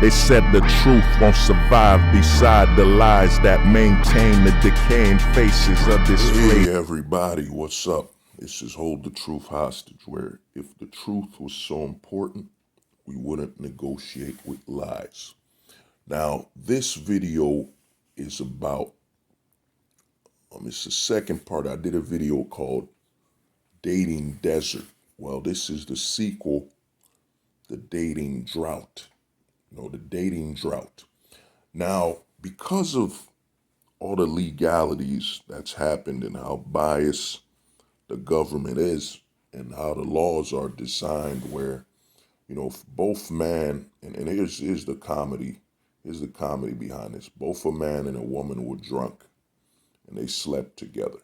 They said the truth won't survive beside the lies that maintain the decaying faces of this place. Hey everybody, what's up? This is Hold the Truth Hostage, where if the truth was so important, we wouldn't negotiate with lies. Now, this video is about, it's the second part. I did a video called Dating Desert. Well, this is the sequel, the Dating Drought. The Dating Drought. Now, because of all the legalities that's happened and how biased the government is and how the laws are designed where, both man, and here's the comedy, behind this. Both a man and a woman were drunk and they slept together.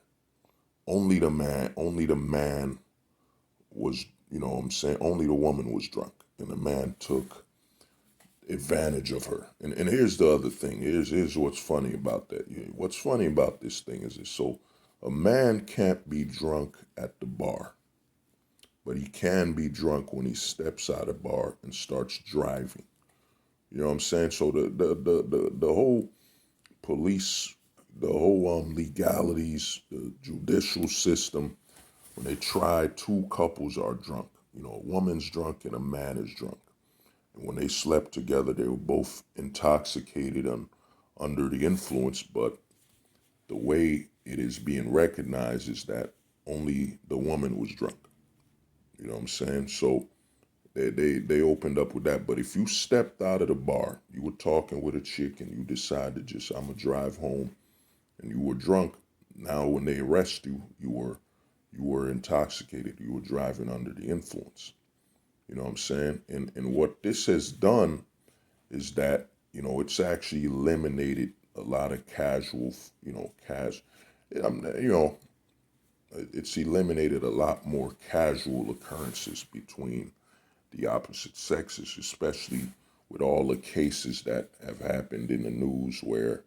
Only the man was, only the woman was drunk and the man took advantage of her. And here's the other thing. Here's what's funny about that. What's funny about this thing is this. So a man can't be drunk at the bar, but he can be drunk when he steps out of the bar and starts driving. You know what I'm saying? So the whole police, the whole legalities, the judicial system, when they try, two couples are drunk. A woman's drunk and a man is drunk. And when they slept together, they were both intoxicated and under the influence, but the way it is being recognized is that only the woman was drunk. You know what I'm saying? So they opened up with that. But if you stepped out of the bar, you were talking with a chick and you decided just, I'm gonna drive home, and you were drunk, now when they arrest you, you were intoxicated. You were driving under the influence. You know what I'm saying? And what this has done is that, it's actually eliminated a lot of casual, it's eliminated a lot more casual occurrences between the opposite sexes, especially with all the cases that have happened in the news where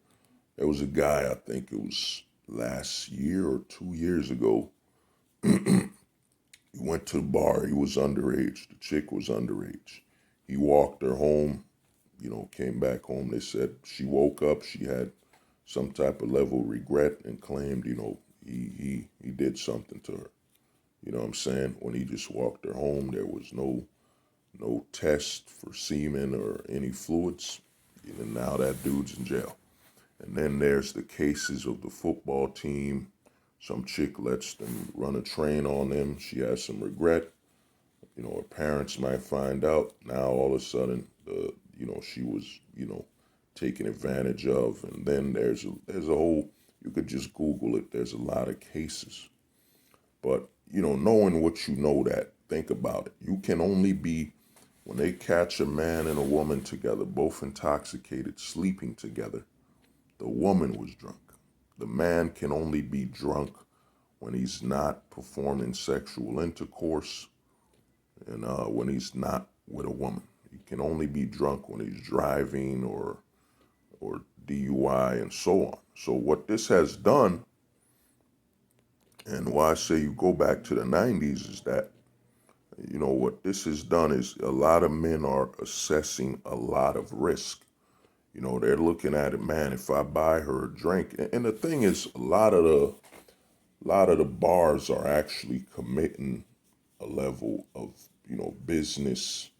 there was a guy, I think it was last year or 2 years ago, he went to the bar, he was underage, the chick was underage. He walked her home, came back home. They said she woke up, she had some type of level of regret and claimed, he did something to her. You know what I'm saying? When he just walked her home, there was no test for semen or any fluids. And now that dude's in jail. And then there's the cases of the football team. Some chick lets them run a train on them. She has some regret. Her parents might find out. Now all of a sudden, she was, taken advantage of. And then there's a whole, you could just Google it. There's a lot of cases. But, knowing what you know, that, think about it. You can only be, when they catch a man and a woman together, both intoxicated, sleeping together, the woman was drunk. The man can only be drunk when he's not performing sexual intercourse and when he's not with a woman. He can only be drunk when he's driving or DUI and so on. So what this has done, and why I say you go back to the 90s, is that, what this has done is a lot of men are assessing a lot of risk. They're looking at it, man, if I buy her a drink. And the thing is, a lot of the bars are actually committing a level of, business,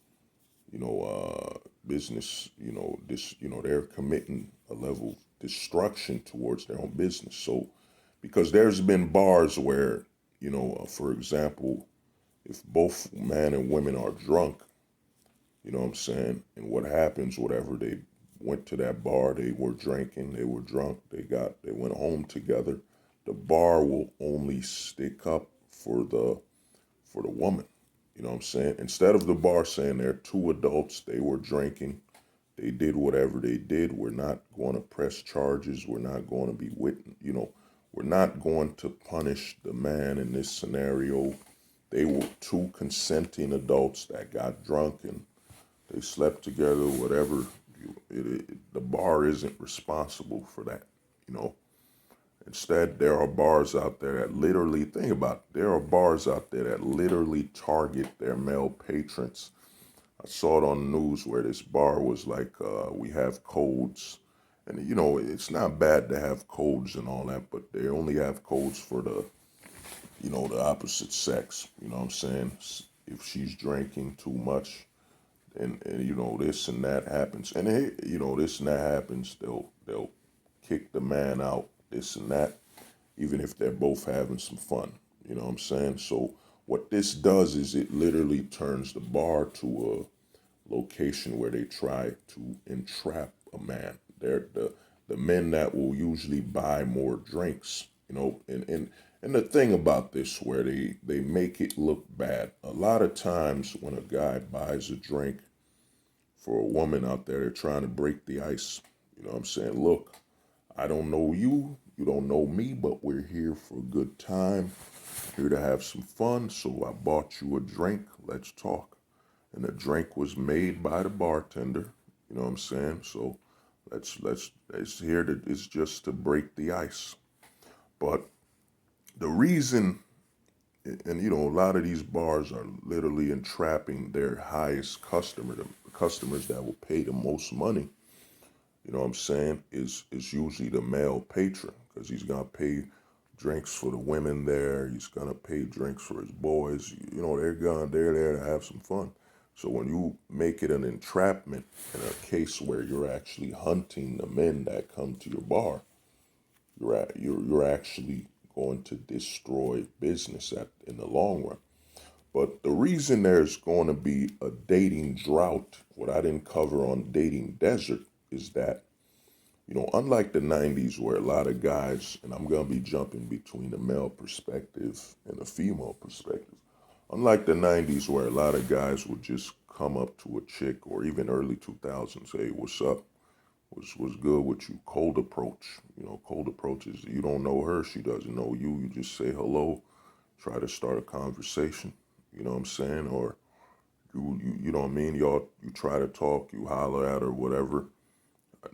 they're committing a level of destruction towards their own business. So, because there's been bars where, for example, if both man and women are drunk, you know what I'm saying? And what happens, whatever, they went to that bar, they were drinking, they were drunk, they went home together. The bar will only stick up for the woman. You know what I'm saying? Instead of the bar saying they're two adults, they were drinking, they did whatever they did, we're not going to press charges, we're not going to be we're not going to punish the man in this scenario. They were two consenting adults that got drunk and they slept together, whatever. The bar isn't responsible for that, Instead, there are bars out there that literally, think about it, there are bars out there that literally target their male patrons. I saw it on the news where this bar was like, we have codes. And, you know, it's not bad to have codes and all that, but they only have codes for the, you know, the opposite sex. You know what I'm saying? If she's drinking too much and you know, this and that happens. And, hey, you know, this and that happens, they'll kick the man out, this and that, even if they're both having some fun. You know what I'm saying? So what this does is it literally turns the bar to a location where they try to entrap a man. They're the men that will usually buy more drinks, you know, and the thing about this where they make it look bad. A lot of times when a guy buys a drink for a woman out there, they're trying to break the ice. You know what I'm saying? Look, I don't know you, you don't know me, but we're here for a good time, here to have some fun. So I bought you a drink. Let's talk. And the drink was made by the bartender. You know what I'm saying? So it's here to, it's just to break the ice. But the reason, and you know, a lot of these bars are literally entrapping their highest customer, the customers that will pay the most money. You know what I'm saying? Is usually the male patron, because he's gonna pay drinks for the women there. He's gonna pay drinks for his boys. You know, they're there to have some fun. So when you make it an entrapment in a case where you're actually hunting the men that come to your bar, you're actually going to destroy business in the long run. But the reason there's going to be a dating drought, what I didn't cover on dating desert, is that, you know, unlike the 90s where a lot of guys, and I'm going to be jumping between the male perspective and the female perspective, unlike the 90s where a lot of guys would just come up to a chick, or even early 2000s, hey, what's up? What's good with you? Cold approach. You know, cold approach is you don't know her, she doesn't know you. You just say hello, try to start a conversation. You know what I'm saying? Or you know what I mean? You try to talk, you holler at her, whatever.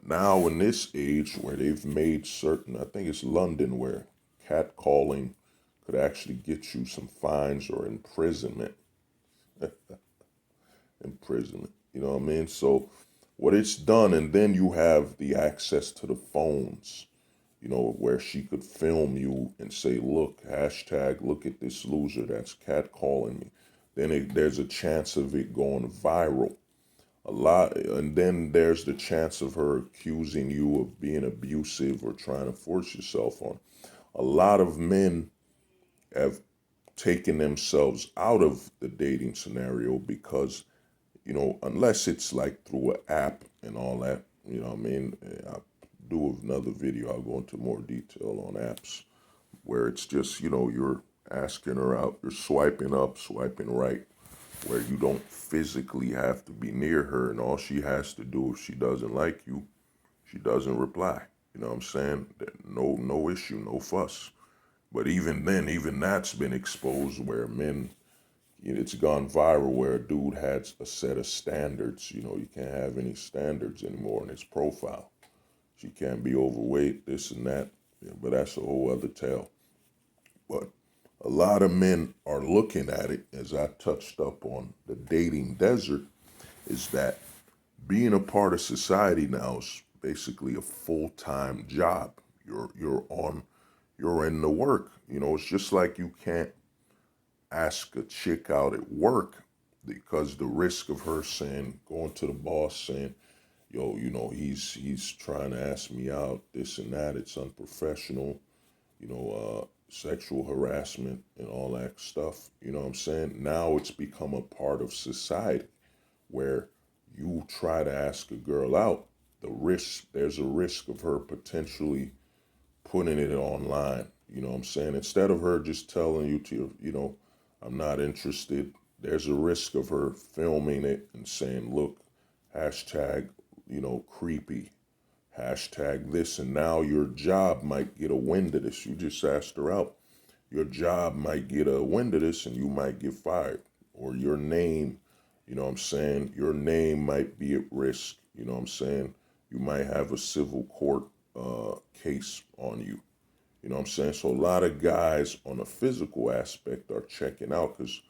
Now in this age where they've made certain, I think it's London, where catcalling could actually get you some fines or imprisonment. Imprisonment. You know what I mean? So what it's done, and then you have the access to the phones, you know, where she could film you and say, look, hashtag, look at this loser that's catcalling me. Then there's a chance of it going viral. A lot, and then there's the chance of her accusing you of being abusive or trying to force yourself on. A lot of men have taken themselves out of the dating scenario because, you know, unless it's like through an app and all that, you know what I mean? I'll do another video, I'll go into more detail on apps where it's just, you know, you're asking her out, you're swiping up, swiping right, where you don't physically have to be near her, and all she has to do, if she doesn't like you, she doesn't reply. You know what I'm saying? No issue, no fuss. But even then, even that's been exposed where men, it's gone viral where a dude had a set of standards. You know, you can't have any standards anymore in his profile. She can't be overweight, this and that. Yeah, but that's a whole other tale. But a lot of men are looking at it, as I touched up on the dating desert, is that being a part of society now is basically a full-time job. You're in the work. You know, it's just like you can't ask a chick out at work because the risk of her saying, going to the boss saying, yo, you know, he's trying to ask me out, this and that, it's unprofessional, you know, sexual harassment and all that stuff. You know what I'm saying? Now it's become a part of society where you try to ask a girl out, there's a risk of her potentially putting it online. You know what I'm saying? Instead of her just telling you to, you know, I'm not interested, there's a risk of her filming it and saying, look, hashtag, you know, creepy, hashtag this, and now your job might get a wind of this. You just asked her out. Your job might get a wind of this and you might get fired. Or your name, you know what I'm saying? Your name might be at risk. You know what I'm saying? You might have a civil court case on you. You know what I'm saying? So a lot of guys on a physical aspect are checking out because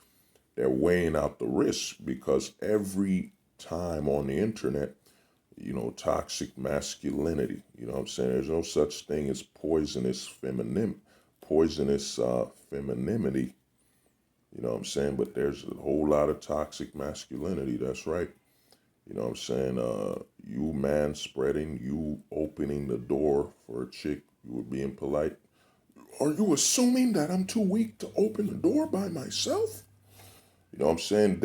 they're weighing out the risks, because every time on the internet, toxic masculinity. You know what I'm saying? There's no such thing as poisonous femininity. You know what I'm saying? But there's a whole lot of toxic masculinity. That's right. You know what I'm saying? You man spreading, you opening the door for a chick, you were being polite. Are you assuming that I'm too weak to open the door by myself? You know what I'm saying?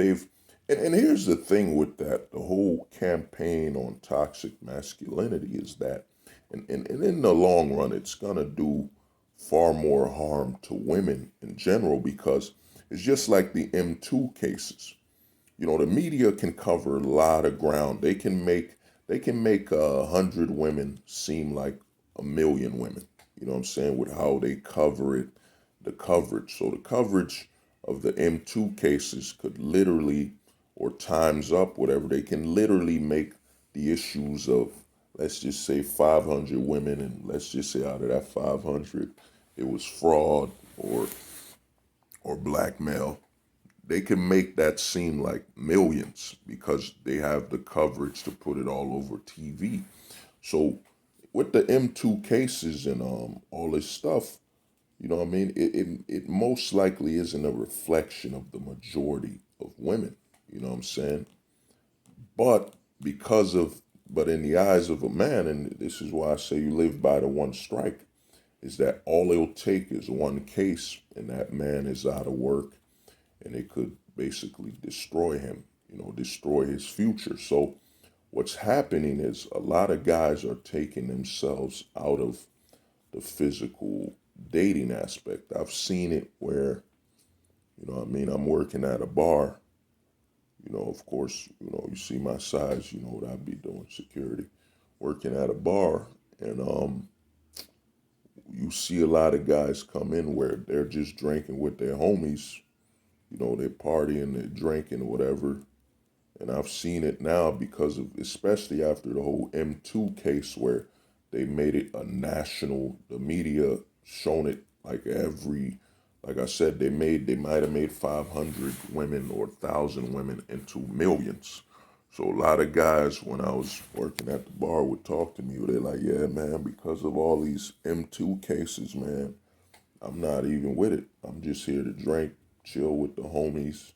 And here's the thing with that, the whole campaign on toxic masculinity is that, and in the long run, it's going to do far more harm to women in general because it's just like the M2 cases. The media can cover a lot of ground. They can make 100 women seem like 1,000,000 women. You know what I'm saying? With how they cover it, the coverage. So the coverage of the M2 cases could literally, or times up, whatever, they can literally make the issues of, let's just say 500 women, and let's just say out of that 500, it was fraud or blackmail. They can make that seem like millions because they have the coverage to put it all over TV. So with the M2 cases and all this stuff, you know what I mean? It most likely isn't a reflection of the majority of women. You know what I'm saying? But but in the eyes of a man, and this is why I say you live by the one strike, is that all it'll take is one case and that man is out of work and it could basically destroy him, destroy his future. So what's happening is a lot of guys are taking themselves out of the physical dating aspect. I've seen it where, I'm working at a bar, of course, you see my size, you know what I'd be doing, security, working at a bar, and you see a lot of guys come in where they're just drinking with their homies, they're partying, they're drinking or whatever. And I've seen it now because of, especially after the whole M2 case where they made it a national, the media shown it like I said, they might have made 500 women or 1,000 women into millions. So a lot of guys, when I was working at the bar, would talk to me. They're like, yeah, man, because of all these M2 cases, man, I'm not even with it. I'm just here to drink, chill with the homies,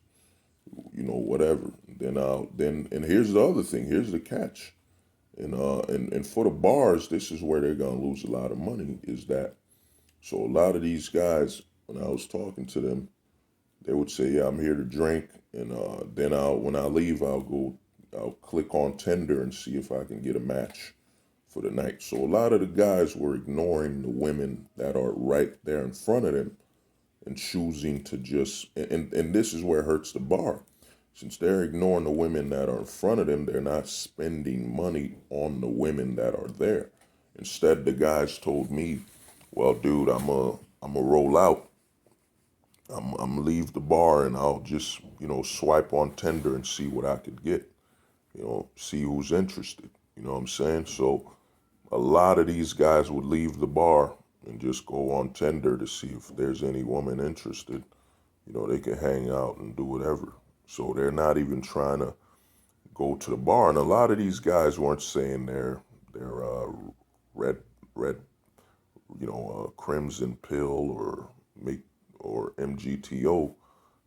whatever. And here's the other thing. Here's the catch. And for the bars, this is where they're gonna lose a lot of money. Is that so? A lot of these guys, when I was talking to them, they would say, "Yeah, I'm here to drink," and then when I leave, I'll click on Tinder and see if I can get a match for the night. So a lot of the guys were ignoring the women that are right there in front of them and choosing to and this is where it hurts the bar. Since they're ignoring the women that are in front of them, they're not spending money on the women that are there. Instead, the guys told me, well, dude, I'm a roll out. I'm leave the bar and I'll just, swipe on Tinder and see what I could get, see who's interested. You know what I'm saying? So a lot of these guys would leave the bar and just go on Tinder to see if there's any woman interested. They can hang out and do whatever. So they're not even trying to go to the bar. And a lot of these guys weren't saying they're red, red, crimson pill or MGTO.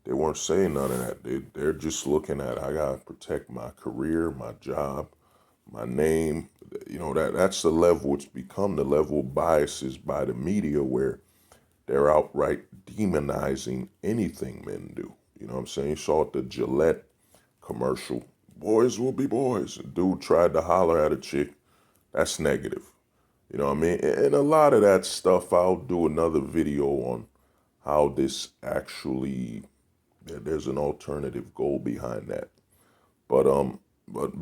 They weren't saying none of that. They're just looking at, I gotta protect my career, my job, my name. That's the level. It's become the level of biases by the media where they're outright demonizing anything men do. You know what I'm saying? You saw the Gillette commercial. Boys will be boys. A dude tried to holler at a chick. That's negative. You know what I mean? And a lot of that stuff, I'll do another video on how this actually, there's an alternative goal behind that. But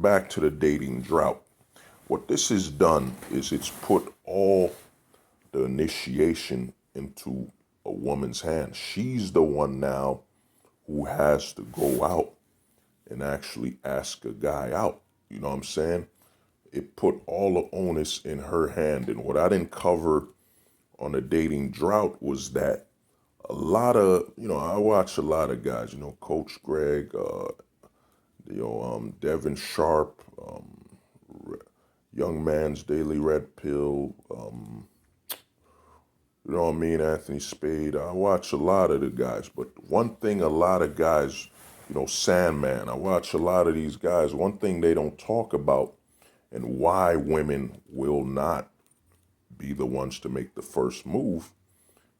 back to the dating drought. What this has done is it's put all the initiation into a woman's hands. She's the one now who has to go out and actually ask a guy out. You know what I'm saying? It put all the onus in her hand. And what I didn't cover on the dating drought was that a lot of, I watch a lot of guys, Coach Greg, Devin Sharp, Young Man's Daily Red Pill, you know what I mean, Anthony Spade. I watch a lot of the guys, but one thing a lot of guys, Sandman, I watch a lot of these guys. One thing they don't talk about and why women will not be the ones to make the first move,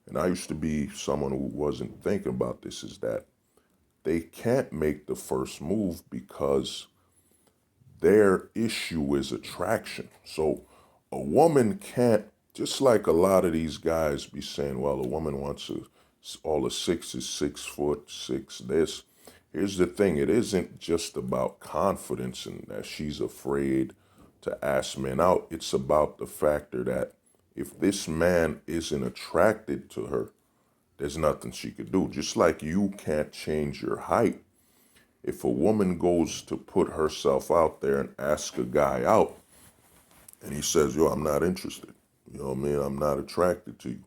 and I used to be someone who wasn't thinking about this, is that they can't make the first move because their issue is attraction. So a woman can't, just like a lot of these guys be saying, well, a woman wants all the sixes, 6 foot, six this. Here's the thing, it isn't just about confidence and that she's afraid to ask men out. It's about the factor that if this man isn't attracted to her, there's nothing she could do. Just like you can't change your height. If a woman goes to put herself out there and ask a guy out, and he says, yo, I'm not interested, you know what I mean? I'm not attracted to you,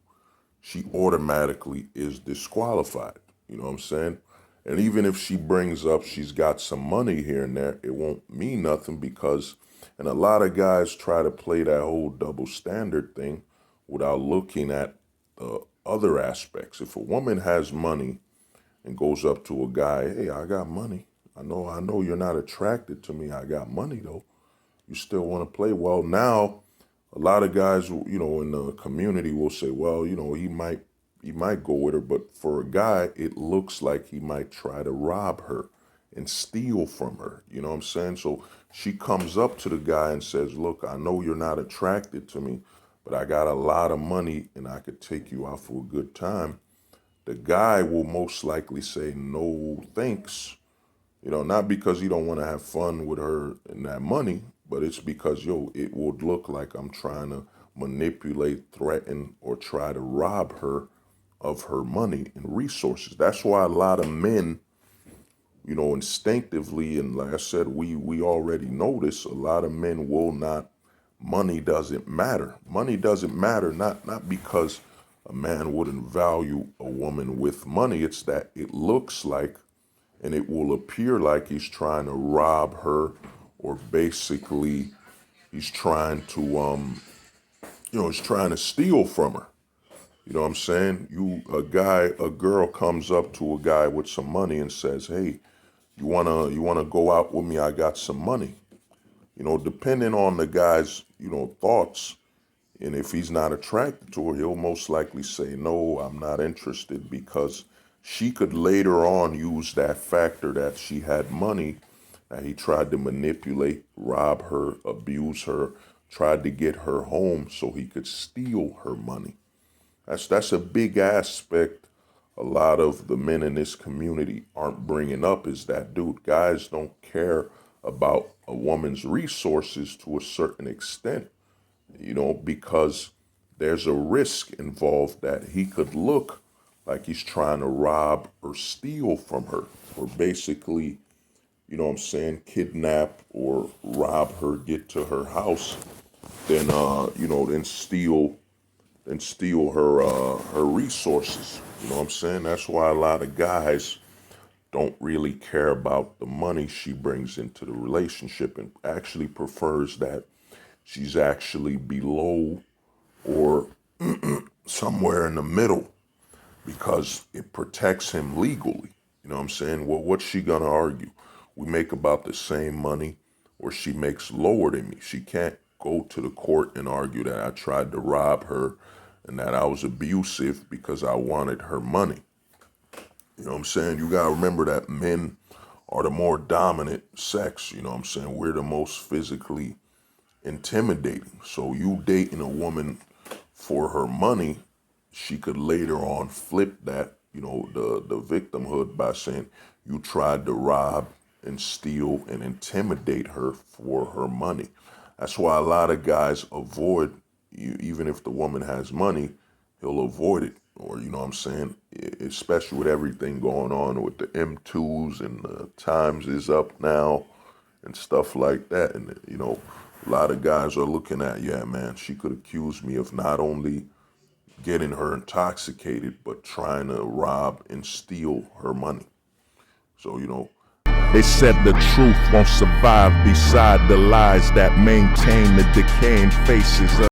she automatically is disqualified. You know what I'm saying? And even if she brings up she's got some money here and there, it won't mean nothing because, and a lot of guys try to play that whole double standard thing without looking at the other aspects. If a woman has money and goes up to a guy, hey, I got money. I know you're not attracted to me. I got money though. You still want to play? Well, now a lot of guys, in the community will say, well, he might go with her, but for a guy, it looks like he might try to rob her and steal from her. You know what I'm saying? So she comes up to the guy and says, look, I know you're not attracted to me, but I got a lot of money and I could take you out for a good time. The guy will most likely say, no, thanks. Not because he don't want to have fun with her and that money, but it's because, it would look like I'm trying to manipulate, threaten, or try to rob her of her money and resources. That's why a lot of men, instinctively, and like I said, we already know this, a lot of men will not, money doesn't matter. Money doesn't matter, not because a man wouldn't value a woman with money. It's that it looks like, and it will appear like he's trying to rob her, or basically he's trying to, he's trying to steal from her. You know what I'm saying? A girl comes up to a guy with some money and says, hey, you wanna go out with me? I got some money. Depending on the guy's, thoughts, and if he's not attracted to her, he'll most likely say, no, I'm not interested, because she could later on use that factor that she had money, that he tried to manipulate, rob her, abuse her, tried to get her home so he could steal her money. That's a big aspect a lot of the men in this community aren't bringing up, is that, dude, guys don't care about a woman's resources to a certain extent, because there's a risk involved that he could look like he's trying to rob or steal from her, or basically, kidnap or rob her, get to her house, then, then steal her resources. You know what I'm saying? That's why a lot of guys don't really care about the money she brings into the relationship, and actually prefers that she's actually below or somewhere in the middle, because it protects him legally. You know what I'm saying? Well, what's she gonna argue? We make about the same money, or she makes lower than me. She can't go to the court and argue that I tried to rob her and that I was abusive because I wanted her money. You know what I'm saying? You gotta remember that men are the more dominant sex. You know what I'm saying? We're the most physically intimidating. So you dating a woman for her money, she could later on flip that, the victimhood, by saying you tried to rob and steal and intimidate her for her money. That's why a lot of guys avoid you, even if the woman has money, he'll avoid it. Or, you know what I'm saying? Especially with everything going on with the M2s and the times is up now and stuff like that. And, a lot of guys are looking at, yeah, man, she could accuse me of not only getting her intoxicated, but trying to rob and steal her money. So, They said the truth won't survive beside the lies that maintain the decaying faces of